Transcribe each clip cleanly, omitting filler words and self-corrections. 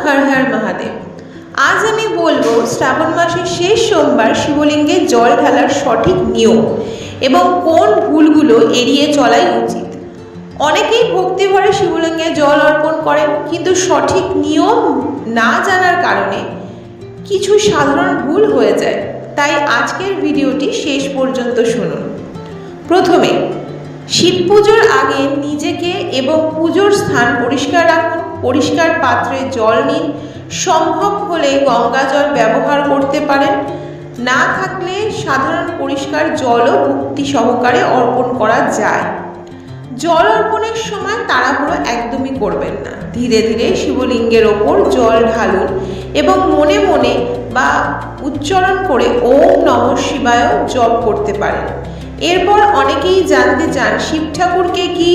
হর হর মহাদেব। আজ আমি বলবো শ্রাবণ মাসের শেষ সোমবার শিবলিঙ্গে জল ঢালার সঠিক নিয়ম এবং কোন ভুলগুলো এড়িয়ে চলাই উচিত। অনেকেই ভক্তিভরে শিবলিঙ্গে জল অর্পণ করেন, কিন্তু সঠিক নিয়ম না জানার কারণে কিছু সাধারণ ভুল হয়ে যায়। তাই আজকের ভিডিওটি শেষ পর্যন্ত শুনুন। প্রথমে, শিব পুজোর আগে নিজেকে এবং পুজোর স্থান পরিষ্কার রাখুন। পরিষ্কার পাত্রে জল নিন। সম্ভব হলে গঙ্গা জল ব্যবহার করতে পারেন। না থাকলে সাধারণ পরিষ্কার জলও ভক্তি সহকারে অর্পণ করা যায়। জল অর্পণের সময় তাড়াহুড়ো একদমই করবেন না। ধীরে ধীরে শিবলিঙ্গের ওপর জল ঢালুন এবং মনে মনে বা উচ্চারণ করে ওম নমঃ শিবায় জপ করতে পারেন। এরপর অনেকেই জানতে চান শিব ঠাকুরকে কি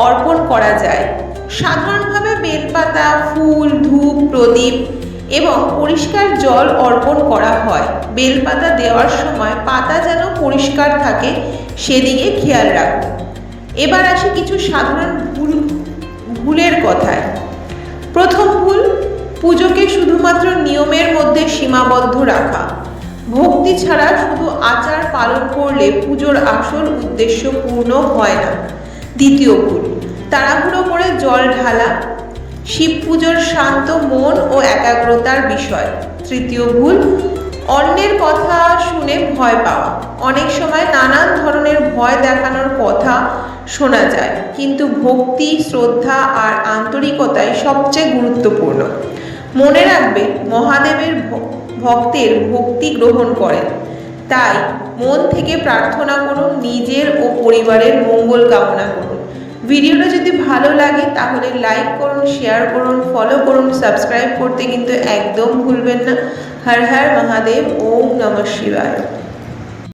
অর্পণ করা যায়। সাধারণভাবে বেলপাতা, ফুল, ধূপ, প্রদীপ এবং পরিষ্কার জল অর্পণ করা হয়। বেলপাতা দেওয়ার সময় পাতা যেন পরিষ্কার থাকে সেদিকে খেয়াল রাখুন। এবার আসি কিছু সাধারণ ভুলের কথায়। প্রথম ভুল, পুজোকে শুধুমাত্র নিয়মের মধ্যে সীমাবদ্ধ রাখা। ভক্তি ছাড়া শুধু আচার পালন করলে পুজোর আসল উদ্দেশ্য পূর্ণ হয় না। দ্বিতীয় ভুল, তাড়াহুড়ো করে জল ঢালা। শিব পুজোর শান্ত মন ও একাগ্রতার বিষয়। তৃতীয় ভুল, অন্যের কথা শুনে ভয় পাওয়া। অনেক সময় নানান ধরনের ভয় দেখানোর কথা শোনা যায়, কিন্তু ভক্তি, শ্রদ্ধা আর আন্তরিকতাই সবচেয়ে গুরুত্বপূর্ণ। মনে রাখবেন, মহাদেবের ভক্তের ভক্তি গ্রহণ করেন। তাই মন থেকে প্রার্থনা করুন, নিজের ও পরিবারের মঙ্গল কামনা করুন। ভিডিওটা যদি ভালো লাগে তাহলে লাইক করুন, শেয়ার করুন, ফলো করুন, সাবস্ক্রাইব করতে কিন্তু একদম ভুলবেন না। হর হর মহাদেব, ওম নমঃ শিবায়।